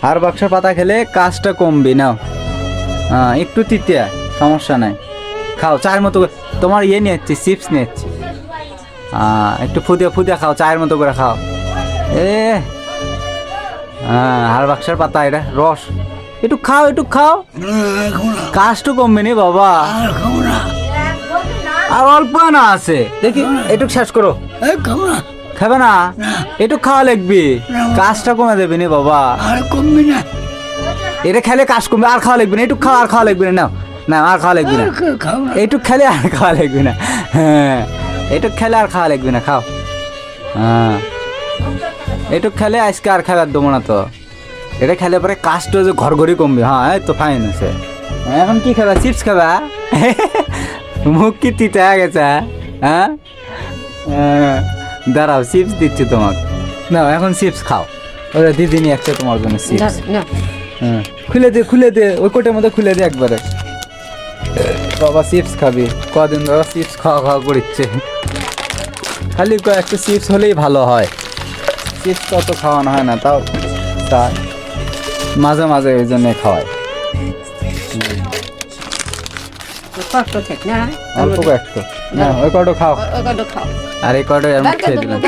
আর বাক্সের পাতা খেলে কাজটা কমবে নাও। একটু তিতিয়া সমস্যা নাই, খাও চায়ের মতো তোমার ইয়ে নিয়ে যাচ্ছি, চিপস নিয়ে যাচ্ছি। একটু ফুদিয়া ফুদিয়া খাও, চায়ের মতো করে খাও। আর বাক্সের পাতা এটা রস, একটু খাও একটু খাও, কাজটা কমবে নি বাবা। আর অল্প না আছে দেখি, একটু শেষ করো। খাবে না, একটু খাওয়া লাগবে, কাজটা কমে দেবে নি বাবা। কমবে না, এটা খেলে কাজ কমবে, আর খাওয়া লাগবে না, একটু খাওয়া, আর খাওয়া লাগবে না, নাও না আর খাওয়া লাগবে না, একটু খেলে আর খাওয়া লাগবে না। হ্যাঁ একটু খেলে আর খাওয়া লাগবে না, খাও। একটু খেলে আজকে আর খাবার দেবো না তো, এটা খেলে পরে কাজটা যে ঘর ঘরই কমবে। এই তো ফাইন আছে। এখন কি খাবা, চিপস খাবা? মুখ কি তিতা হয়ে গেছে? দাঁড়াও চিপস দিচ্ছি তোমাকে, নাও এখন চিপস খাও। ওরা দিদি নিয়ে একটা তোমার জন্য চিপস। খুলে দে খুলে দে, ওই কোটের মধ্যে খুলে দে একবারে। বাবা চিপস খাবি, কদিন বাবা চিপস খাওয়া খাওয়া করছে, খালি একটা চিপস হলেই ভালো হয়। চিপস তো অত খাওয়ানো হয় না, তাও তার মাঝে মাঝে ওই জন্যে খাওয়ায়। অল্প একটু না, ওই কটো খাও, আর এই কটো খেয়ে দিলাম।